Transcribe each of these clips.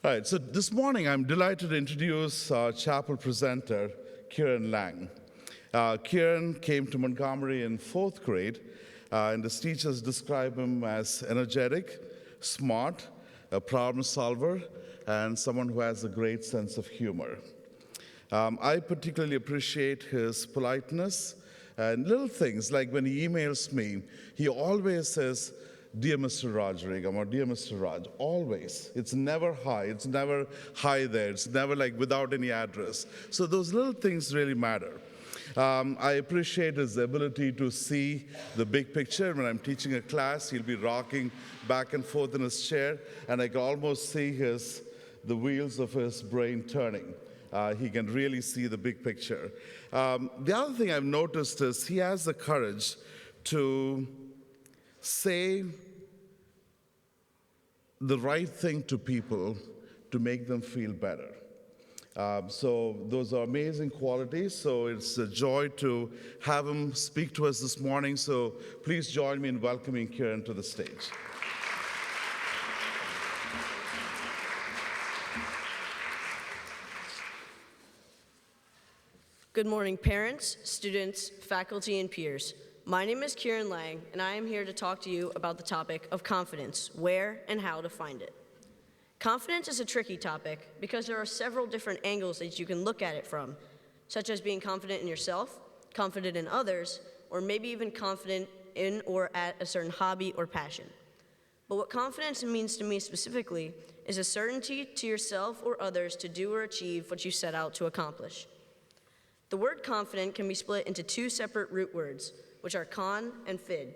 All right, so this morning I'm delighted to introduce our chapel presenter, Kieran Lang. Kieran came to Montgomery in fourth grade, and his teachers describe him as energetic, smart, a problem solver, and someone who has a great sense of humor. I particularly appreciate his politeness and little things like when he emails me, he always says, "Dear Mr. Rodriguez," or "Dear Mr. Raj," always. It's never hi, it's never hi there, it's never like without any address. So those little things really matter. I appreciate his ability to see the big picture. When I'm teaching a class, he'll be rocking back and forth in his chair, and I can almost see the wheels of his brain turning. He can really see the big picture. The other thing I've noticed is he has the courage to say the right thing to people to make them feel better. So those are amazing qualities. So it's a joy to have him speak to us this morning. So please join me in welcoming Kieran to the stage. Good morning, parents, students, faculty, and peers. My name is Kieran Lang, and I am here to talk to you about the topic of confidence, where and how to find it. Confidence is a tricky topic because there are several different angles that you can look at it from, such as being confident in yourself, confident in others, or maybe even confident in or at a certain hobby or passion. But what confidence means to me specifically is a certainty to yourself or others to do or achieve what you set out to accomplish. The word confident can be split into two separate root words, which are con and fid.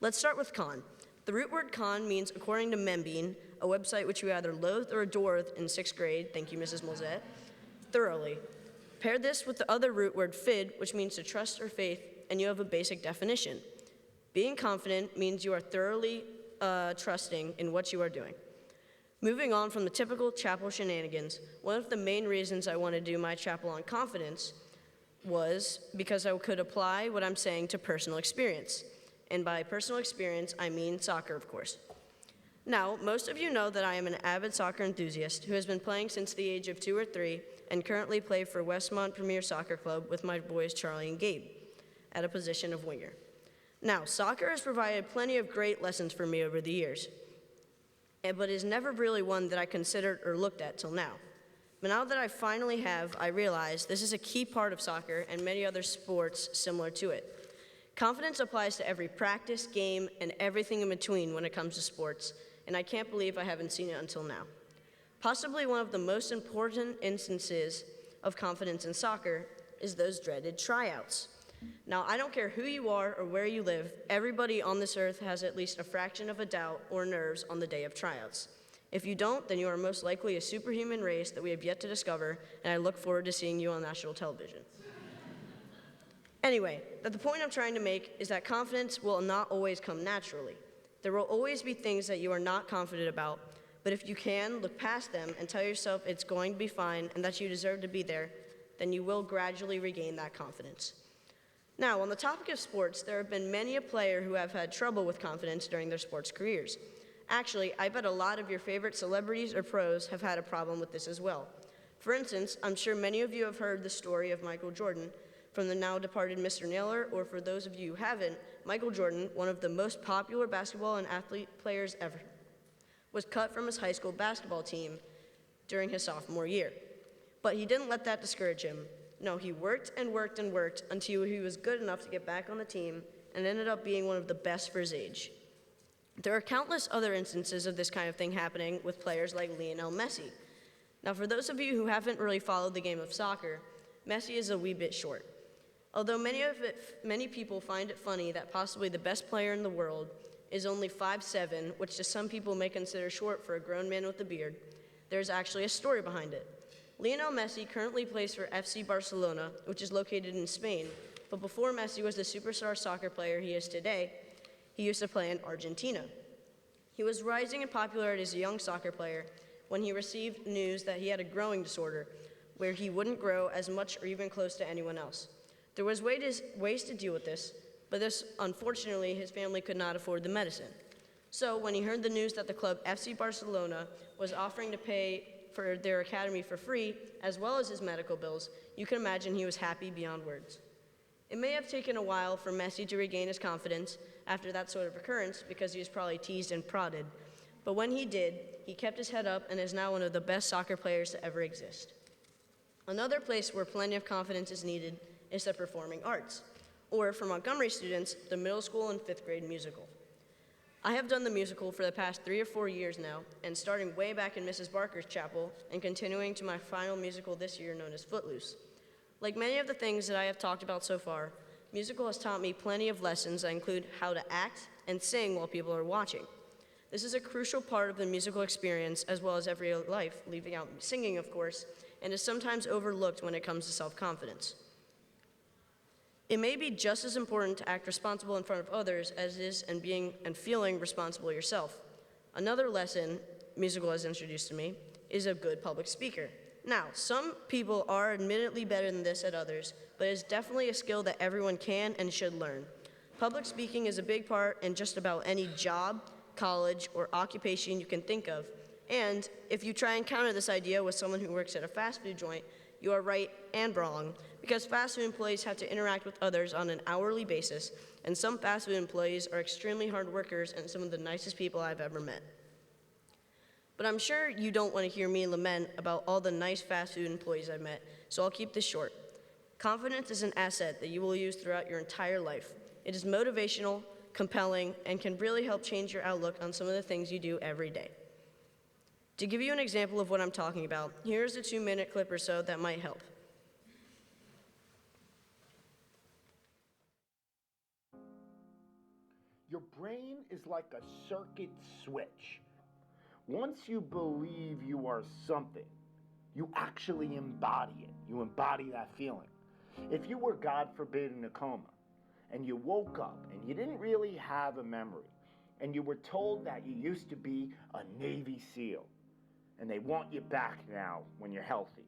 Let's start with con. The root word con means, according to Membean, a website which we either loathed or adored in sixth grade, thank you, Mrs. Molzette, thoroughly. Pair this with the other root word fid, which means to trust or faith, and you have a basic definition. Being confident means you are thoroughly trusting in what you are doing. Moving on from the typical chapel shenanigans, one of the main reasons I want to do my chapel on confidence was because I could apply what I'm saying to personal experience. And by personal experience, I mean soccer, of course. Now, most of you know that I am an avid soccer enthusiast who has been playing since the age of 2 or 3 and currently play for Westmont Premier Soccer Club with my boys Charlie and Gabe at a position of winger. Now, soccer has provided plenty of great lessons for me over the years, but is never really one that I considered or looked at till now. But now that I finally have, I realize this is a key part of soccer and many other sports similar to it. Confidence applies to every practice, game, and everything in between when it comes to sports, and I can't believe I haven't seen it until now. Possibly one of the most important instances of confidence in soccer is those dreaded tryouts. Now, I don't care who you are or where you live, everybody on this earth has at least a fraction of a doubt or nerves on the day of tryouts. If you don't, then you are most likely a superhuman race that we have yet to discover, and I look forward to seeing you on national television. Anyway, the point I'm trying to make is that confidence will not always come naturally. There will always be things that you are not confident about, but if you can look past them and tell yourself it's going to be fine and that you deserve to be there, then you will gradually regain that confidence. Now, on the topic of sports, there have been many a player who have had trouble with confidence during their sports careers. Actually, I bet a lot of your favorite celebrities or pros have had a problem with this as well. For instance, I'm sure many of you have heard the story of Michael Jordan from the now departed Mr. Naylor, or for those of you who haven't, Michael Jordan, one of the most popular basketball and athlete players ever, was cut from his high school basketball team during his sophomore year. But he didn't let that discourage him. No, he worked and worked and worked until he was good enough to get back on the team and ended up being one of the best for his age. There are countless other instances of this kind of thing happening with players like Lionel Messi. Now, for those of you who haven't really followed the game of soccer, Messi is a wee bit short. Although many people find it funny that possibly the best player in the world is only 5'7", which to some people may consider short for a grown man with a beard, there's actually a story behind it. Lionel Messi currently plays for FC Barcelona, which is located in Spain, but before Messi was the superstar soccer player he is today, he used to play in Argentina. He was rising in popularity as a young soccer player when he received news that he had a growing disorder where he wouldn't grow as much or even close to anyone else. There was ways to deal with this, but unfortunately, his family could not afford the medicine. So when he heard the news that the club FC Barcelona was offering to pay for their academy for free, as well as his medical bills, you can imagine he was happy beyond words. It may have taken a while for Messi to regain his confidence after that sort of occurrence because he was probably teased and prodded. But when he did, he kept his head up and is now one of the best soccer players to ever exist. Another place where plenty of confidence is needed is the performing arts, or for Montgomery students, the middle school and 5th grade musical. I have done the musical for the past 3 or 4 years now, and starting way back in Mrs. Barker's chapel and continuing to my final musical this year known as Footloose. Like many of the things that I have talked about so far, musical has taught me plenty of lessons that include how to act and sing while people are watching. This is a crucial part of the musical experience as well as everyday life, leaving out singing, of course, and is sometimes overlooked when it comes to self-confidence. It may be just as important to act responsible in front of others as it is in being and feeling responsible yourself. Another lesson musical has introduced to me is a good public speaker. Now, some people are admittedly better than this at others, but it's definitely a skill that everyone can and should learn. Public speaking is a big part in just about any job, college, or occupation you can think of. And if you try and counter this idea with someone who works at a fast food joint, you are right and wrong, because fast food employees have to interact with others on an hourly basis, and some fast food employees are extremely hard workers and some of the nicest people I've ever met. But I'm sure you don't want to hear me lament about all the nice fast food employees I've met, so I'll keep this short. Confidence is an asset that you will use throughout your entire life. It is motivational, compelling, and can really help change your outlook on some of the things you do every day. To give you an example of what I'm talking about, here's a 2-minute clip or so that might help. Your brain is like a circuit switch. Once you believe you are something, you actually embody it. You embody that feeling. If you were, God forbid, in a coma, and you woke up and you didn't really have a memory, and you were told that you used to be a Navy SEAL, and they want you back now when you're healthy,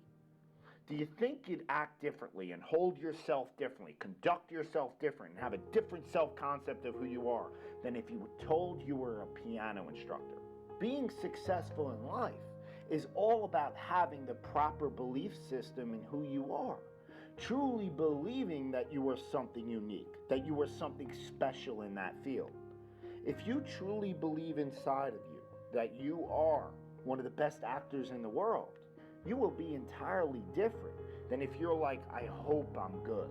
do you think you'd act differently and hold yourself differently, conduct yourself different, and have a different self-concept of who you are than if you were told you were a piano instructor? Being successful in life is all about having the proper belief system in who you are. Truly believing that you are something unique, that you are something special in that field. If you truly believe inside of you that you are one of the best actors in the world, you will be entirely different than if you're like, I hope I'm good.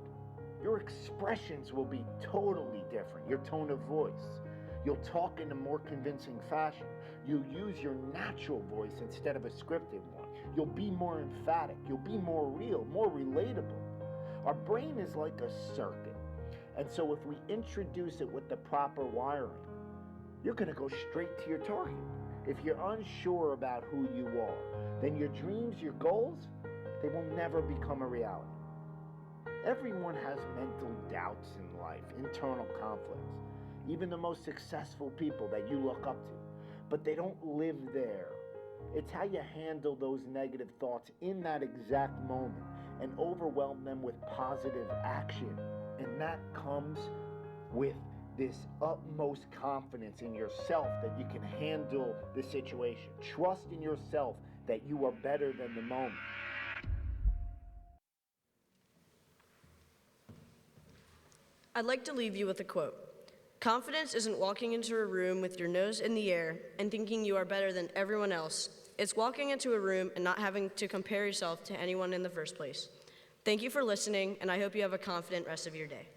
Your expressions will be totally different. Your tone of voice. You'll talk in a more convincing fashion. You'll use your natural voice instead of a scripted one. You'll be more emphatic. You'll be more real, more relatable. Our brain is like a circuit. And so if we introduce it with the proper wiring, you're going to go straight to your target. If you're unsure about who you are, then your dreams, your goals, they will never become a reality. Everyone has mental doubts in life, internal conflicts. Even the most successful people that you look up to, but they don't live there. It's how you handle those negative thoughts in that exact moment and overwhelm them with positive action. And that comes with this utmost confidence in yourself that you can handle the situation. Trust in yourself that you are better than the moment. I'd like to leave you with a quote. Confidence isn't walking into a room with your nose in the air and thinking you are better than everyone else. It's walking into a room and not having to compare yourself to anyone in the first place. Thank you for listening, and I hope you have a confident rest of your day.